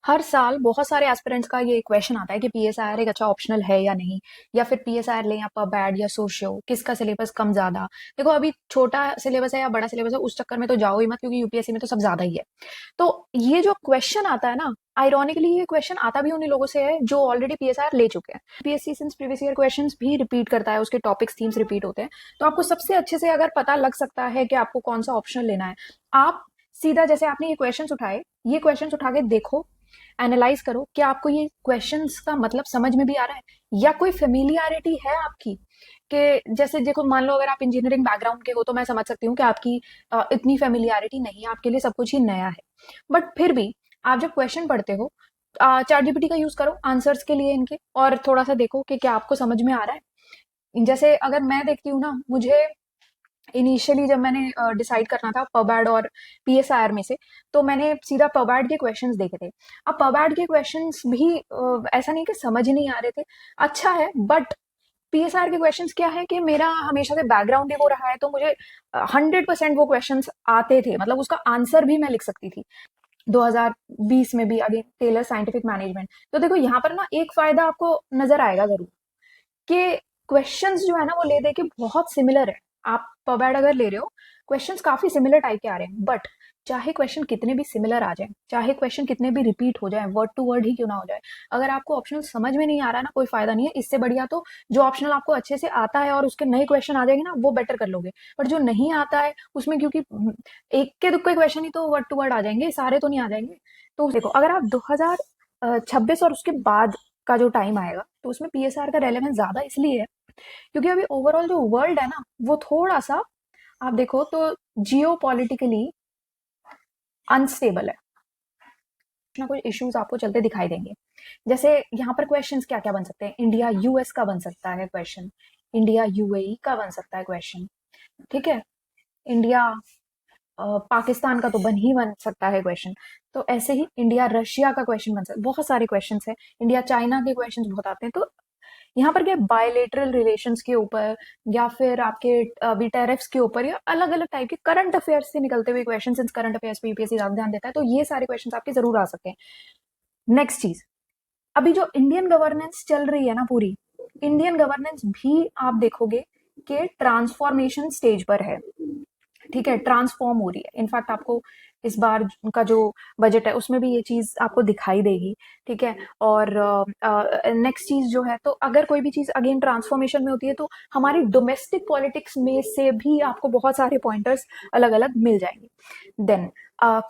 हर साल बहुत सारे एस्पिरेंट्स का ये क्वेश्चन आता है कि पीएसआईआर एक अच्छा ऑप्शनल है या नहीं, या फिर पीएसआईआर लें या पबैड या सोशियो, किसका सिलेबस कम ज्यादा। देखो, अभी छोटा सिलेबस है या बड़ा सिलेबस है, उस चक्कर में तो जाओ ही मत, क्योंकि यूपीएससी में तो सब ज्यादा ही है। तो ये जो क्वेश्चन आता है ना, आयरॉनिकली ये क्वेश्चन आता भी उन्हीं लोगों से है जो ऑलरेडी पीएसआईआर ले चुके हैं। PSC since previous year questions भी रिपीट करता है, उसके टॉपिक्स थीम्स रिपीट होते हैं। तो आपको सबसे अच्छे से अगर पता लग सकता है कि आपको कौन सा ऑप्शन लेना है, आप सीधा जैसे आपने ये क्वेश्चंस उठाए, ये क्वेश्चंस उठा के देखो, एनालाइज करो कि आपको ये क्वेश्चंस का मतलब समझ में भी आ रहा है या कोई फेमिलियरिटी है आपकी। कि जैसे देखो, मान लो अगर आप इंजीनियरिंग बैकग्राउंड के हो तो मैं समझ सकती हूँ कि आपकी इतनी फेमिलियरिटी नहीं है, आपके लिए सब कुछ ही नया है। बट फिर भी आप जब क्वेश्चन पढ़ते हो, चैट जीपीटी का यूज करो आंसर्स के लिए इनके, और थोड़ा सा देखो कि क्या आपको समझ में आ रहा है। जैसे अगर मैं देखती हूँ ना, मुझे इनिशियली जब मैंने डिसाइड करना था पबैड और पीएसआईआर में से, तो मैंने सीधा पबैड के क्वेश्चंस देखे थे। अब पबैड के क्वेश्चंस भी ऐसा नहीं कि समझ ही नहीं आ रहे थे, अच्छा है, बट पीएसआर के क्वेश्चंस क्या है कि मेरा हमेशा से बैकग्राउंड ही वो रहा है, तो मुझे 100% वो क्वेश्चंस आते थे, मतलब उसका आंसर भी मैं लिख सकती थी। 2020 में भी अगेन टेलर साइंटिफिक मैनेजमेंट। तो देखो, यहाँ पर ना एक फायदा आपको नजर आएगा जरूर, कि क्वेश्चंस जो है ना वो ले दे के बहुत सिमिलर है। आप पबैड अगर ले रहे हो, क्वेश्चंस काफी सिमिलर टाइप के आ रहे हैं, बट चाहे क्वेश्चन कितने भी सिमिलर आ जाए, चाहे क्वेश्चन कितने भी रिपीट हो जाए, वर्ड टू वर्ड ही क्यों ना हो जाए, अगर आपको ऑप्शनल समझ में नहीं आ रहा है ना, कोई फायदा नहीं है। इससे बढ़िया तो जो ऑप्शनल आपको अच्छे से आता है और उसके नए क्वेश्चन आ जाएंगे ना, वो बेटर कर लोगे। बट जो नहीं आता है उसमें, क्योंकि एक के दुक्के क्वेश्चन ही तो वर्ड टू वर्ड आ जाएंगे, सारे तो नहीं आ जाएंगे। तो देखो, अगर आप 2026 और उसके बाद का जो टाइम आएगा, तो उसमें पीएसआर का रेलेवेंस ज्यादा इसलिए है क्योंकि अभी ओवरऑल जो वर्ल्ड है ना, वो थोड़ा सा, आप देखो तो, जियो पॉलिटिकली अनस्टेबल है। कुछ ना कुछ इश्यूज आपको चलते दिखाई देंगे। जैसे यहाँ पर क्वेश्चंस क्या क्या बन सकते हैं, इंडिया यूएस का बन सकता है क्वेश्चन, इंडिया यूएई का बन सकता है क्वेश्चन, ठीक है, इंडिया पाकिस्तान का तो बन सकता है क्वेश्चन। तो ऐसे ही इंडिया रशिया का क्वेश्चन बन सकता है, बहुत सारे क्वेश्चन है। इंडिया चाइना के क्वेश्चन बहुत आते हैं। तो यहाँ पर क्या, बायलेटरल रिलेशंस के ऊपर, या फिर आपके अभी टैरिफ्स के ऊपर, या अलग अलग टाइप के करंट अफेयर्स से निकलते हुए क्वेश्चन, करंट अफेयर्स पे यूपीएससी ज्यादा ध्यान देता है, तो ये सारे क्वेश्चन आपके जरूर आ सकते हैं। नेक्स्ट चीज, अभी जो इंडियन गवर्नेंस चल रही है ना पूरी, इंडियन गवर्नेंस भी आप देखोगे कि ट्रांसफॉर्मेशन स्टेज पर है, ठीक है, ट्रांसफॉर्म हो रही है। इनफैक्ट आपको इस बार का जो बजट है उसमें भी ये चीज आपको दिखाई देगी, ठीक है। और नेक्स्ट चीज जो है, तो अगर कोई भी चीज अगेन ट्रांसफॉर्मेशन में होती है, तो हमारी डोमेस्टिक पॉलिटिक्स में से भी आपको बहुत सारे पॉइंटर्स अलग अलग मिल जाएंगे। देन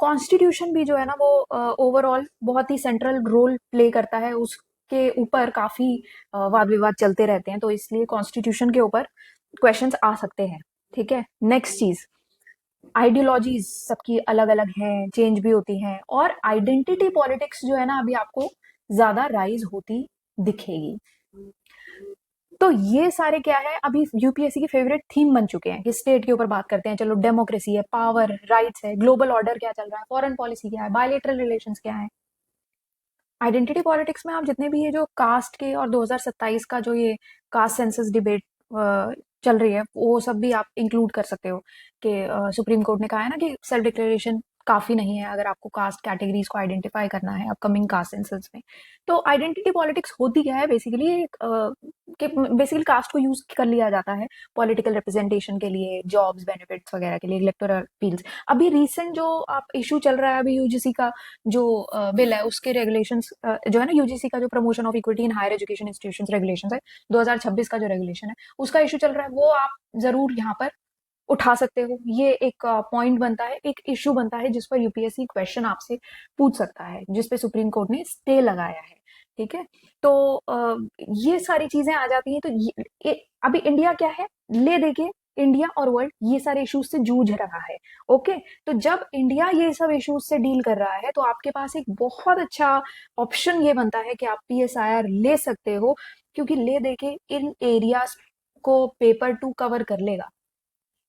कॉन्स्टिट्यूशन भी जो है ना, वो ओवरऑल बहुत ही सेंट्रल रोल प्ले करता है, उसके ऊपर काफी वाद विवाद चलते रहते हैं, तो इसलिए कॉन्स्टिट्यूशन के ऊपर क्वेश्चंस आ सकते हैं, ठीक है। नेक्स्ट चीज, आइडियोलॉजीज सबकी अलग अलग हैं, चेंज भी होती हैं, और आइडेंटिटी पॉलिटिक्स जो है ना, अभी आपको ज्यादा राइज होती दिखेगी। तो ये सारे क्या है, अभी यूपीएससी की फेवरेट थीम बन चुके हैं कि स्टेट के ऊपर बात करते हैं, चलो डेमोक्रेसी है, पावर राइट्स है, ग्लोबल ऑर्डर क्या चल रहा है, फॉरेन पॉलिसी क्या है, बायलेटरल रिलेशंस क्या है। आइडेंटिटी पॉलिटिक्स में आप जितने भी ये जो कास्ट के और 2027 का जो ये कास्ट सेंसस डिबेट चल रही है, वो सब भी आप इंक्लूड कर सकते हो। कि सुप्रीम कोर्ट ने कहा है ना कि सेल्फ डिक्लेरेशन काफी नहीं है अगर आपको कास्ट कैटेगरीज को आइडेंटिफाई करना है अपकमिंग कास्ट सेंसस में। तो आइडेंटिटी पॉलिटिक्स होती क्या है बेसिकली, कि बेसिकली कास्ट को यूज कर लिया जाता है पॉलिटिकल रिप्रेजेंटेशन के लिए, जॉब्स बेनिफिट्स वगैरह के लिए, इलेक्टोरल अपील्स। अभी रिसेंट जो आप इशू चल रहा है, अभी यूजीसी का जो बिल है, उसके रेगुलेशंस जो है ना, यूजीसी का जो promotion of equity in higher education institutions regulations है, 2026 का जो रेगुलेशन है, उसका इशू चल रहा है, वो आप जरूर यहाँ पर उठा सकते हो। ये एक पॉइंट बनता है, एक इशू बनता है जिस पर यूपीएससी क्वेश्चन आपसे पूछ सकता है, जिसपे सुप्रीम कोर्ट ने स्टे लगाया है, ठीक है। तो ये सारी चीजें आ जाती हैं। तो अभी इंडिया क्या है, ले देखिए, इंडिया और वर्ल्ड ये सारे इश्यूज से जूझ रहा है। ओके, तो जब इंडिया ये सब इश्यूज से डील कर रहा है, तो आपके पास एक बहुत अच्छा ऑप्शन ये बनता है कि आप पीएसआईआर ले सकते हो, क्योंकि ले देके इन एरियाज को पेपर टू कवर कर लेगा।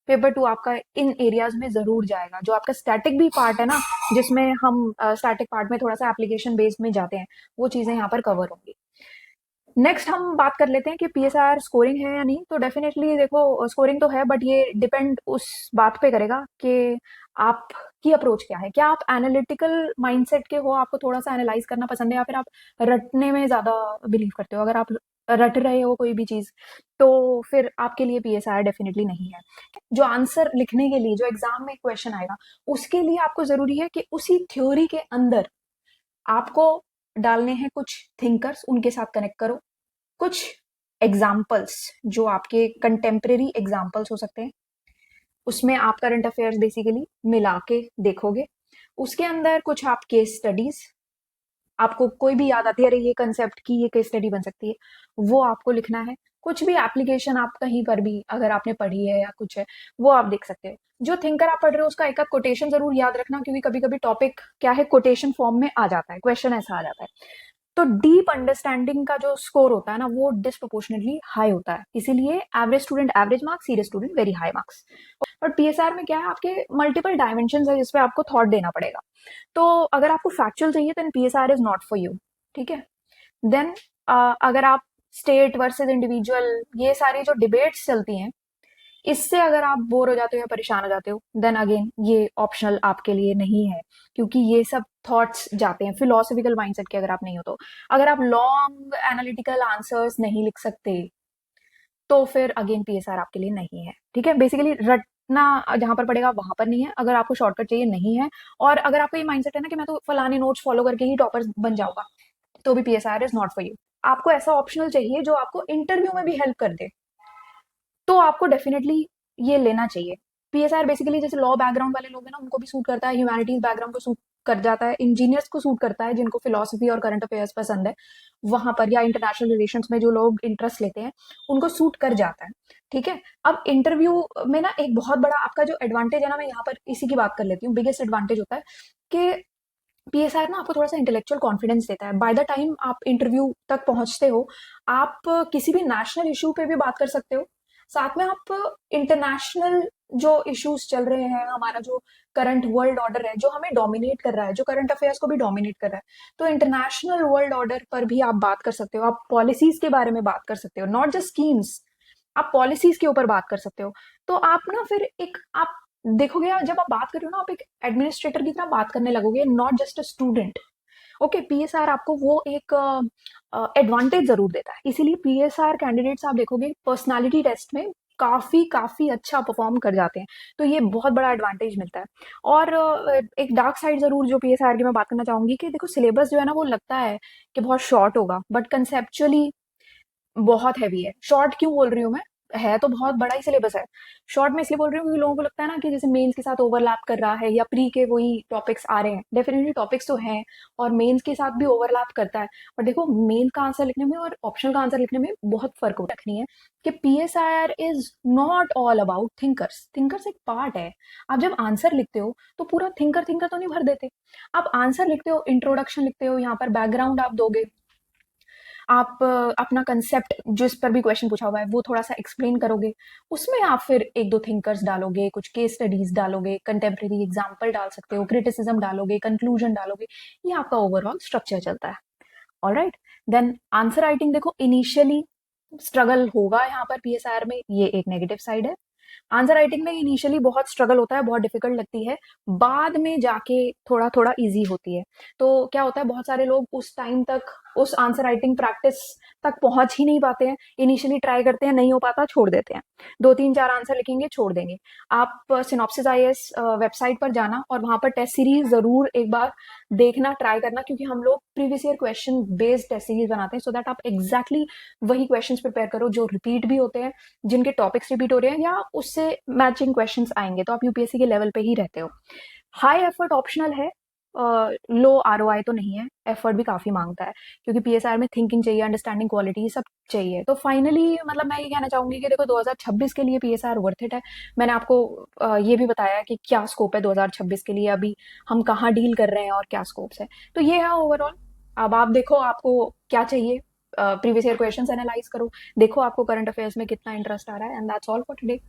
पेपर टू आपका इन एरियाज में जरूर जाएगा। जो आपका स्टैटिक भी पार्ट है ना, जिसमें हम स्टैटिक पार्ट में थोड़ा सा एप्लीकेशन बेस्ड में जाते हैं, वो चीजें यहाँ पर कवर होंगी। नेक्स्ट हम बात कर लेते हैं कि पीएसआर स्कोरिंग है या नहीं। तो डेफिनेटली देखो, स्कोरिंग तो है, बट ये डिपेंड उस बात पे करेगा कि आपकी अप्रोच क्या है? क्या आप एनालिटिकल माइंडसेट के हो, आपको थोड़ा सा एनालाइज करना पसंद है, या फिर आप रटने में ज्यादा बिलीव करते हो? अगर आप रट रहे हो कोई भी चीज, तो फिर आपके लिए पीएसआर डेफिनेटली नहीं है। जो आंसर लिखने के लिए, जो एग्जाम में क्वेश्चन आएगा, उसके लिए आपको जरूरी है कि उसी थ्योरी के अंदर आपको डालने हैं कुछ थिंकर्स, उनके साथ कनेक्ट करो, कुछ एग्जाम्पल्स जो आपके कंटेम्प्रेरी एग्जाम्पल्स हो सकते हैं, उसमें आप करंट अफेयर्स बेसिकली मिला के देखोगे। उसके अंदर कुछ आप केस स्टडीज, आपको कोई भी याद आती है, अरे ये कंसेप्ट की ये केस स्टडी बन सकती है, वो आपको लिखना है। कुछ भी एप्लीकेशन आप कहीं पर भी अगर आपने पढ़ी है या कुछ है, वो आप देख सकते हो। जो थिंकर आप पढ़ रहे हो उसका एक आध कोटेशन जरूर याद रखना, क्योंकि कभी कभी टॉपिक क्या है, कोटेशन फॉर्म में आ जाता है, क्वेश्चन ऐसा आ जाता है। तो डीप अंडरस्टैंडिंग का जो स्कोर होता है ना, वो डिस्प्रोपोर्शनेटली हाई होता है, इसीलिए average student average marks, serious student very high marks. और पीएसआर में क्या है, आपके मल्टीपल डायमेंशन है जिसपे आपको थॉट देना पड़ेगा। तो अगर आपको फैक्चुअल चाहिए then PSR is not for you. ठीक है। देन अगर आप स्टेट वर्सेस इंडिविजुअल, ये सारी जो डिबेट्स चलती हैं, इससे अगर आप बोर हो जाते हो या परेशान हो जाते हो, देन अगेन ये ऑप्शनल आपके लिए नहीं है, क्योंकि ये सब थॉट्स जाते हैं फिलोसफिकल माइंडसेट के। अगर आप नहीं हो तो, अगर आप लॉन्ग एनालिटिकल आंसर्स नहीं लिख सकते, तो फिर अगेन पीएसआर आपके लिए नहीं है। ठीक है। बेसिकली रटना जहां पर पड़ेगा वहां पर नहीं है। अगर आपको शॉर्टकट चाहिए, नहीं है। और अगर आपका ये माइंडसेट है ना कि मैं तो फलाने नोट्स फॉलो करके ही टॉपर बन जाऊंगा, तो भी PSR is not for you. आपको ऐसा ऑप्शनल चाहिए जो आपको इंटरव्यू में भी हेल्प कर दे, तो आपको डेफिनेटली ये लेना चाहिए। पीएसआर बेसिकली जैसे लॉ बैकग्राउंड वाले लोग हैं ना, उनको भी सूट करता है, ह्यूमैनिटीज बैकग्राउंड को सूट कर जाता है, इंजीनियर्स को सूट करता है जिनको फिलोसफी और करंट अफेयर्स पसंद है वहां पर, या इंटरनेशनल रिलेशंस में जो लोग इंटरेस्ट लेते हैं उनको सूट कर जाता है। ठीक है। अब इंटरव्यू में ना एक बहुत बड़ा आपका जो एडवांटेज है ना, मैं यहाँ पर इसी की बात कर लेती हूँ, बिगेस्ट एडवांटेज होता है कि पीएसआर ना आपको थोड़ा सा इंटेलेक्चुअल कॉन्फिडेंस देता है। बाय द टाइम आप इंटरव्यू तक पहुंचते हो, आप किसी भी नेशनल इशू पे भी बात कर सकते हो, साथ में आप इंटरनेशनल जो इश्यूज चल रहे हैं, हमारा जो करंट वर्ल्ड ऑर्डर है जो हमें डोमिनेट कर रहा है, जो करंट अफेयर्स को भी डोमिनेट कर रहा है, तो इंटरनेशनल वर्ल्ड ऑर्डर पर भी आप बात कर सकते हो, आप पॉलिसीज के बारे में बात कर सकते हो, नॉट जस्ट स्कीम्स, आप पॉलिसीज के ऊपर बात कर सकते हो। तो आप ना फिर एक आप देखोगे, जब आप बात कर रहे हो ना, आप एक एडमिनिस्ट्रेटर की तरह बात करने लगोगे, not just a student. Okay. PSR आपको वो एक एडवांटेज जरूर देता है, इसीलिए पीएसआर कैंडिडेट्स आप देखोगे पर्सनालिटी टेस्ट में काफी काफी अच्छा परफॉर्म कर जाते हैं, तो ये बहुत बड़ा एडवांटेज मिलता है। और एक डार्क साइड जरूर जो पीएसआर की मैं बात करना चाहूंगी, कि देखो सिलेबस जो है ना, वो लगता है कि बहुत शॉर्ट होगा, बट कंसेप्चुअली बहुत हैवी है। शॉर्ट क्यों बोल रही हूँ मैं, है तो बहुत बड़ा ही सिलेबस है। शॉर्ट में इसलिए बोल रही हूँ क्योंकि लोगों को लगता है ना कि जैसे मेंस के साथ ओवरलैप कर रहा है, या प्री के वही टॉपिक्स आ रहे हैं। डेफिनेटली टॉपिक्स तो हैं, और मेंस के साथ भी ओवरलैप करता है। पर देखो, मेन का आंसर लिखने में और ऑप्शनल का आंसर लिखने में बहुत फर्क रखनी है, कि PSIR is not all about thinkers. Thinkers एक पार्ट है। आप जब आंसर लिखते हो तो पूरा थिंकर थिंकर तो नहीं भर देते। आप आंसर लिखते हो, इंट्रोडक्शन लिखते हो, यहाँ पर बैकग्राउंड आप दोगे, आप अपना कंसेप्ट जिस पर भी क्वेश्चन पूछा हुआ है वो थोड़ा सा एक्सप्लेन करोगे, उसमें आप फिर एक दो थिंकर्स डालोगे, कुछ केस स्टडीज डालोगे, कंटेम्प्रेरी एग्जाम्पल डाल सकते हो, क्रिटिसिज्म डालोगे, कंक्लूजन डालोगे। ये आपका ओवरऑल स्ट्रक्चर चलता है। All right. Then answer writing देखो, इनिशियली स्ट्रगल होगा यहाँ पर पीएसआर में, ये एक नेगेटिव साइड है। आंसर राइटिंग में इनिशियली बहुत स्ट्रगल होता है, बहुत डिफिकल्ट लगती है, बाद में जाके थोड़ा थोड़ा इजी होती है। तो क्या होता है, बहुत सारे लोग उस टाइम तक उस आंसर राइटिंग प्रैक्टिस तक पहुंच ही नहीं पाते हैं। इनिशियली ट्राई करते हैं, नहीं हो पाता, छोड़ देते हैं, दो तीन चार आंसर लिखेंगे, छोड़ देंगे। आप सिनॉप्सिस आईएएस वेबसाइट पर जाना और वहां पर टेस्ट सीरीज जरूर एक बार देखना, ट्राई करना, क्योंकि हम लोग previous year question based test series बनाते हैं, सो दैट आप एग्जैक्टली वही क्वेश्चन प्रिपेयर करो जो रिपीट भी होते हैं, जिनके टॉपिक्स रिपीट हो रहे हैं, या उससे मैचिंग क्वेश्चंस आएंगे, तो आप यूपीएससी के लेवल पे ही रहते हो। हाई एफर्ट ऑप्शनल है, लो आरओआई तो नहीं है, एफर्ट भी काफी मांगता है, क्योंकि पीएसआर में थिंकिंग चाहिए, अंडरस्टैंडिंग क्वालिटी, ये सब चाहिए। तो फाइनली मतलब मैं ये कहना चाहूंगी कि देखो 2026 के लिए पीएसआर वर्थ इट है। मैंने आपको ये भी बताया कि क्या स्कोप है 2026 के लिए, अभी हम कहाँ डील कर रहे हैं और क्या स्कोप्स है। तो ये है ओवरऑल। अब आप देखो आपको क्या चाहिए, प्रीवियस ईयर क्वेश्चंस एनालाइज करो, देखो आपको करंट अफेयर्स में कितना इंटरेस्ट आ रहा है, and that's all for today.